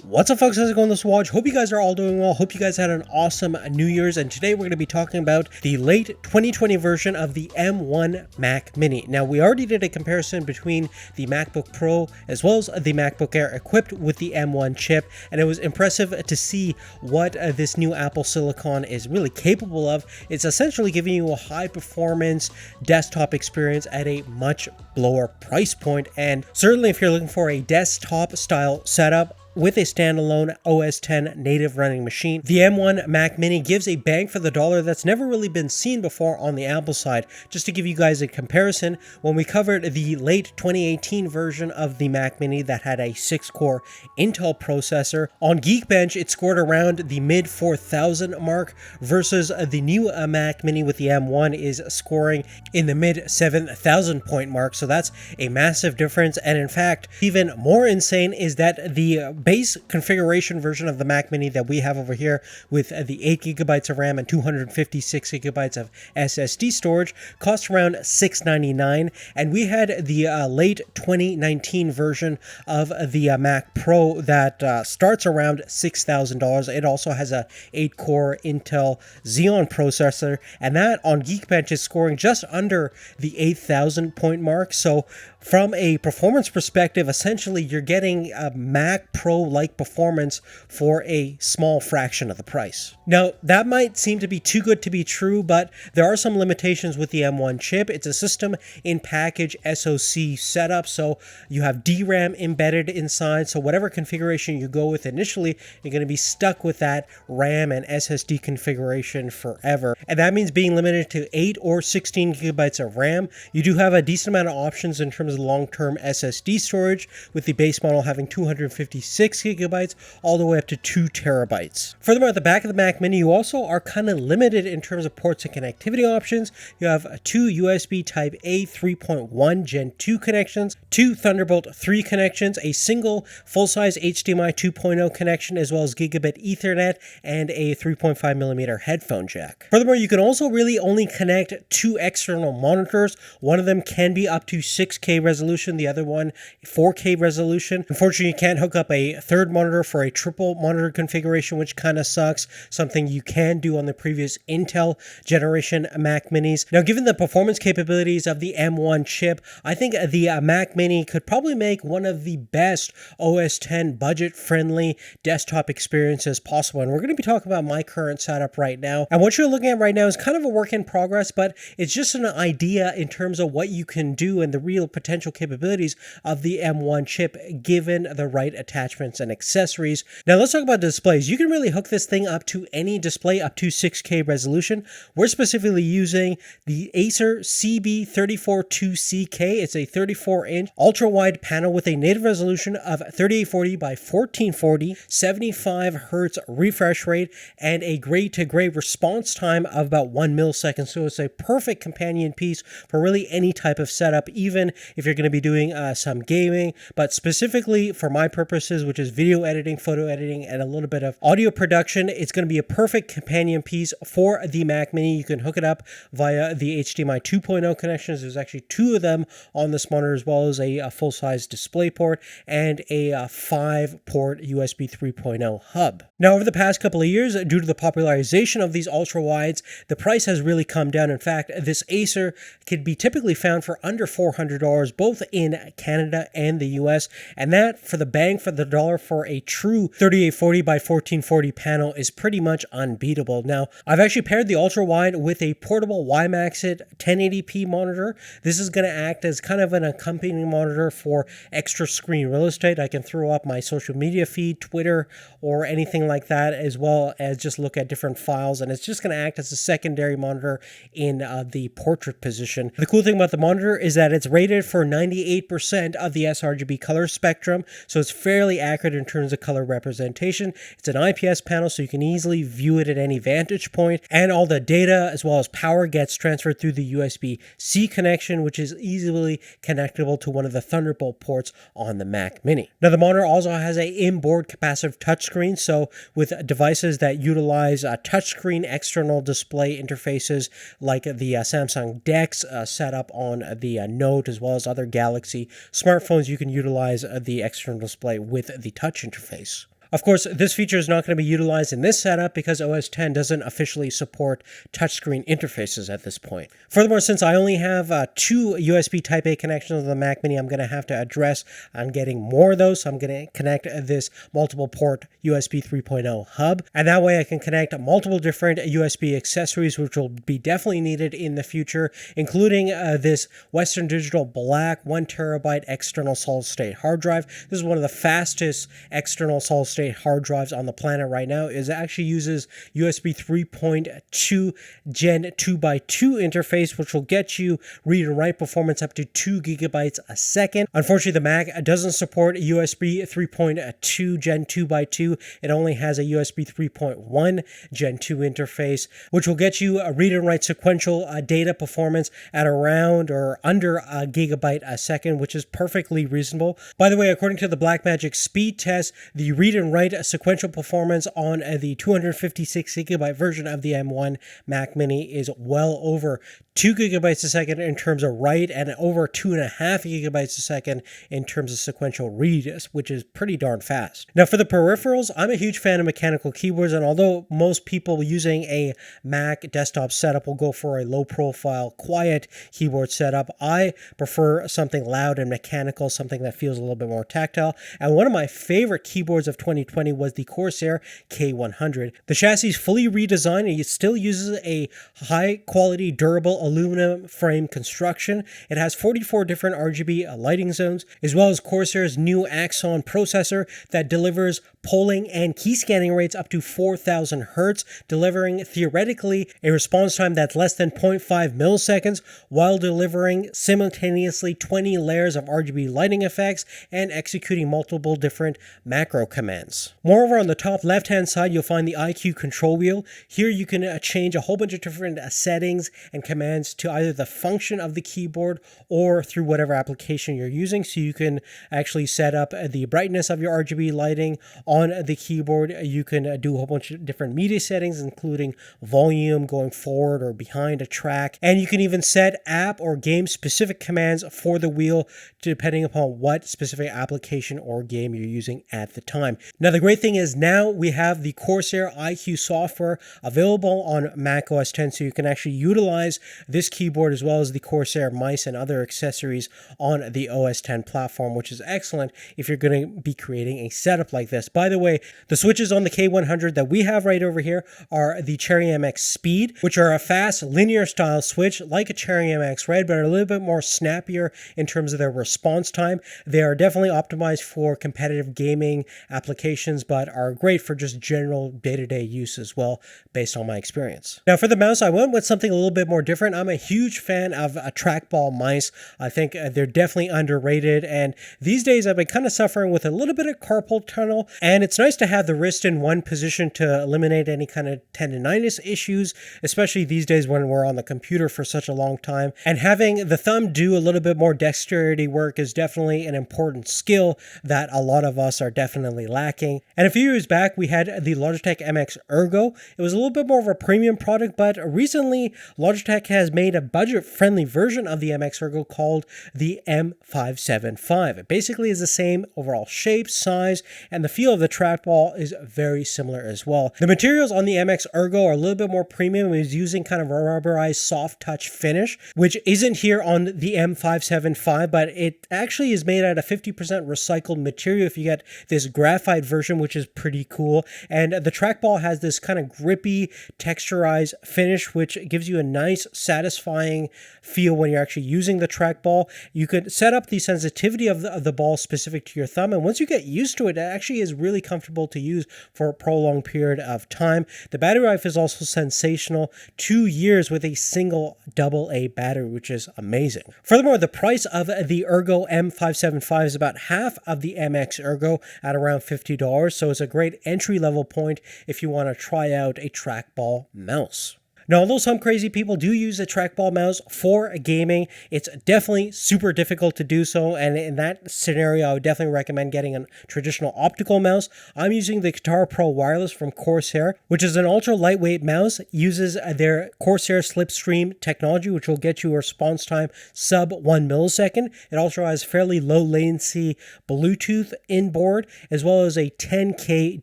What's up, folks? How's it going this watch? Hope you guys are all doing well. Hope you guys had an awesome New Year's. And today we're going to be talking about the late 2020 version of the M1 Mac Mini. Now, we already did a comparison between the MacBook Pro as well as the MacBook Air equipped with the M1 chip. And it was impressive to see what this new Apple Silicon is really capable of. It's essentially giving you a high performance desktop experience at a much lower price point. And certainly if you're looking for a desktop style setup, with a standalone OS X native running machine, the M1 Mac Mini gives a bang for the dollar that's never really been seen before on the Apple side. Just to give you guys a comparison, when we covered the late 2018 version of the Mac Mini that had a 6-core Intel processor, on Geekbench it scored around the mid 4,000 mark versus the new Mac Mini with the M1 is scoring in the mid 7,000 point mark. So that's a massive difference. And in fact, even more insane is that the base configuration version of the Mac Mini that we have over here with the 8GB of RAM and 256GB of SSD storage costs around $699, and we had the late 2019 version of the Mac Pro that starts around $6,000. It also has a 8-core Intel Xeon processor, and that on Geekbench is scoring just under the 8,000 point mark. So from a performance perspective, essentially you're getting a Mac Pro-like performance for a small fraction of the price. Now, that might seem to be too good to be true, but there are some limitations with the M1 chip. It's a system-in-package SoC setup, so you have DRAM embedded inside, so whatever configuration you go with initially, you're going to be stuck with that RAM and SSD configuration forever. And that means being limited to 8 or 16GB of RAM. You do have a decent amount of options in terms of long-term SSD storage, with the base model having 256GB all the way up to 2 terabytes. Furthermore, at the back of the Mac Mini, you also are kind of limited in terms of ports and connectivity options. You have 2 USB Type-A 3.1 Gen 2 connections, 2 Thunderbolt 3 connections, a single full-size HDMI 2.0 connection, as well as Gigabit Ethernet, and a 3.5mm headphone jack. Furthermore, you can also really only connect 2 external monitors. One of them can be up to 6K resolution, the other one 4K resolution. Unfortunately, you can't hook up a third monitor for a triple monitor configuration, which kind of sucks. Something you can do on the previous Intel generation Mac Minis. Now, given the performance capabilities of the M1 chip, I think the Mac Mini could probably make one of the best OS X budget-friendly desktop experiences possible. And we're going to be talking about my current setup right now. And what you're looking at right now is kind of a work in progress, but it's just an idea in terms of what you can do and the real potential capabilities of the M1 chip given the right attachments and accessories. Now let's talk about displays. You can really hook this thing up to any display up to 6K resolution. We're specifically using the Acer CB342CK. It's a 34-inch ultra-wide panel with a native resolution of 3840 by 1440, 75 Hz refresh rate, and a gray-to-gray response time of about 1 millisecond. So it's a perfect companion piece for really any type of setup, even if you're going to be doing some gaming, but specifically for my purposes, which is video editing, photo editing, and a little bit of audio production, it's going to be a perfect companion piece for the Mac Mini. You can hook it up via the HDMI 2.0 connections. There's actually 2 of them on this monitor, as well as a full-size display port and a 5-port USB 3.0 hub. Now, over the past couple of years, due to the popularization of these ultra-wides, the price has really come down. In fact, this Acer could be typically found for under $400, both in Canada and the US, and that for the bang for the dollar for a true 3840 by 1440 panel is pretty much unbeatable. Now, I've actually paired the ultra-wide with a portable WIMAXIT 1080p monitor. This is going to act as kind of an accompanying monitor for extra screen real estate. I can throw up my social media feed, Twitter, or anything like that, as well as just look at different files, and it's just going to act as a secondary monitor in the portrait position. The cool thing about the monitor is that it's rated for 98% of the sRGB color spectrum, so it's fairly accurate in terms of color representation. It's an IPS panel, so you can easily view it at any vantage point, and all the data as well as power gets transferred through the USB-C connection, which is easily connectable to one of the Thunderbolt ports on the Mac Mini. Now, the monitor also has an inboard capacitive touchscreen, so with devices that utilize touchscreen external display interfaces like the Samsung DeX setup on the Note, as well as other Galaxy smartphones, you can utilize the external display with the touch interface. Of course, this feature is not going to be utilized in this setup because OS X doesn't officially support touchscreen interfaces at this point. Furthermore, since I only have 2 USB Type-A connections on the Mac Mini, I'm going to have to address on getting more of those. So I'm going to connect this multiple port USB 3.0 hub, and that way I can connect multiple different USB accessories, which will be definitely needed in the future, including this Western Digital Black 1TB external solid-state hard drive. This is one of the fastest external solid-state hard drives on the planet right now. It actually uses USB 3.2 Gen 2x2 interface, which will get you read and write performance up to 2 gigabytes a second. Unfortunately, the Mac doesn't support USB 3.2 Gen 2x2. It only has a USB 3.1 Gen 2 interface, which will get you a read and write sequential data performance at around or under a gigabyte a second, which is perfectly reasonable. By the way, according to the Blackmagic speed test, the read and write sequential performance on the 256 gigabyte version of the M1 Mac Mini is well over 2 gigabytes a second in terms of write and over 2.5 gigabytes a second in terms of sequential read, which is pretty darn fast. Now for the peripherals, I'm a huge fan of mechanical keyboards, and although most people using a Mac desktop setup will go for a low profile, quiet keyboard setup, I prefer something loud and mechanical, something that feels a little bit more tactile. And one of my favorite keyboards of 2020 was the Corsair K100. The chassis is fully redesigned and it still uses a high quality, durable aluminum frame construction. It has 44 different RGB lighting zones, as well as Corsair's new Axon processor that delivers polling and key scanning rates up to 4,000 Hertz, delivering theoretically a response time that's less than 0.5 milliseconds, while delivering simultaneously 20 layers of RGB lighting effects and executing multiple different macro commands. Moreover, on the top left-hand side, you'll find the IQ control wheel. Here you can change a whole bunch of different settings and commands to either the function of the keyboard or through whatever application you're using. So you can actually set up the brightness of your RGB lighting on the keyboard. You can do a whole bunch of different media settings, including volume, going forward or behind a track. And you can even set app or game specific commands for the wheel depending upon what specific application or game you're using at the time. Now, the great thing is now we have the Corsair IQ software available on Mac OS X, so you can actually utilize this keyboard as well as the Corsair mice and other accessories on the OS X platform, which is excellent if you're going to be creating a setup like this. By the way, the switches on the K100 that we have right over here are the Cherry MX Speed, which are a fast linear style switch like a Cherry MX Red, but are a little bit more snappier in terms of their response time. They are definitely optimized for competitive gaming applications, but are great for just general day-to-day use as well, based on my experience. Now for the mouse, I went with something a little bit more different. I'm a huge fan of trackball mice. I think they're definitely underrated, and these days I've been kind of suffering with a little bit of carpal tunnel, and it's nice to have the wrist in one position to eliminate any kind of tendonitis issues, especially these days when we're on the computer for such a long time. And having the thumb do a little bit more dexterity work is definitely an important skill that a lot of us are definitely lacking. And a few years back, we had the Logitech MX Ergo. It was a little bit more of a premium product, but recently Logitech has made a budget-friendly version of the MX Ergo called the M575. It basically is the same overall shape, size, and the feel of the trackball is very similar as well. The materials on the MX Ergo are a little bit more premium. It's using kind of a rubberized soft touch finish, which isn't here on the M575, but it actually is made out of 50% recycled material if you get this graphite version, which is pretty cool. And the trackball has this kind of grippy, texturized finish, which gives you a nice, satisfying feel when you're actually using the trackball. You could set up the sensitivity of the ball specific to your thumb, and once you get used to it, it actually is really comfortable to use for a prolonged period of time. The battery life is also sensational, 2 years with a single AA battery, which is amazing. Furthermore, the price of the Ergo M575 is about half of the MX Ergo at around $50, so it's a great entry-level point if you want to try out a trackball mouse. Now, although some crazy people do use a trackball mouse for gaming, it's definitely super difficult to do so, and in that scenario, I would definitely recommend getting a traditional optical mouse. I'm using the Katar Pro Wireless from Corsair, which is an ultra lightweight mouse, uses their Corsair Slipstream technology, which will get you a response time sub 1 millisecond. It also has fairly low latency Bluetooth inboard, as well as a 10K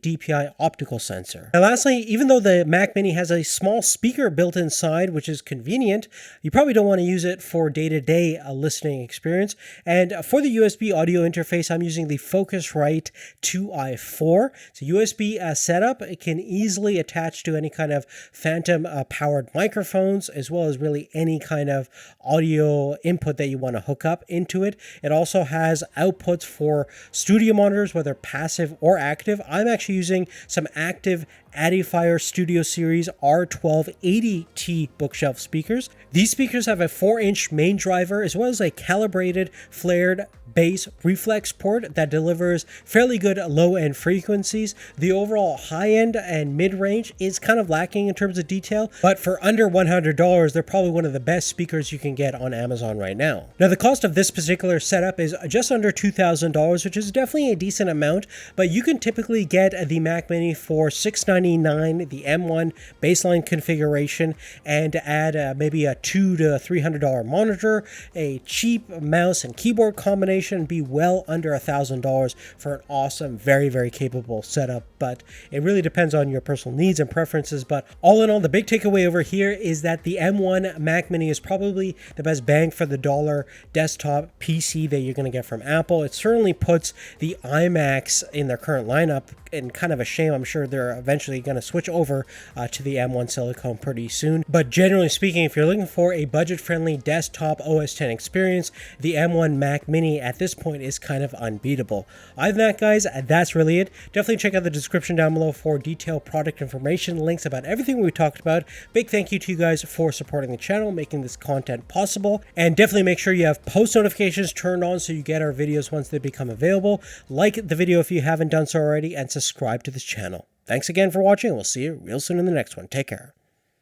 DPI optical sensor. And lastly, even though the Mac Mini has a small speaker built inside, which is convenient, you probably don't want to use it for day-to-day listening experience. And for the USB audio interface, I'm using the Focusrite 2i4. It's a USB setup. It can easily attach to any kind of phantom powered microphones, as well as really any kind of audio input that you want to hook up into it. It also has outputs for studio monitors, whether passive or active. I'm actually using some active Edifier Studio Series R1280T bookshelf speakers. These speakers have a 4-inch main driver, as well as a calibrated flared bass reflex port that delivers fairly good low-end frequencies. The overall high-end and mid-range is kind of lacking in terms of detail, but for under $100, they're probably one of the best speakers you can get on Amazon right now. Now, the cost of this particular setup is just under $2,000, which is definitely a decent amount, but you can typically get the Mac Mini for $699, the M1 baseline configuration, and add maybe a $200 to $300 monitor, a cheap mouse and keyboard combination, and be well under $1,000 for an awesome, very, very capable setup. But it really depends on your personal needs and preferences. But all in all, the big takeaway over here is that the M1 Mac Mini is probably the best bang for the dollar desktop PC that you're going to get from Apple. It certainly puts the iMacs in their current lineup in kind of a shame. I'm sure they're eventually going to switch over to the M1 Silicone pretty soon. But generally speaking, if you're looking for a budget-friendly desktop OS X experience, the M1 Mac Mini at this point is kind of unbeatable. Other than that, guys, that's really it. Definitely check out the description down below for detailed product information, links about everything we talked about. Big thank you to you guys for supporting the channel, making this content possible, and definitely make sure you have post notifications turned on so you get our videos once they become available. Like the video if you haven't done so already, and subscribe to this channel. Thanks again for watching, and we'll see you real soon in the next one. Take care.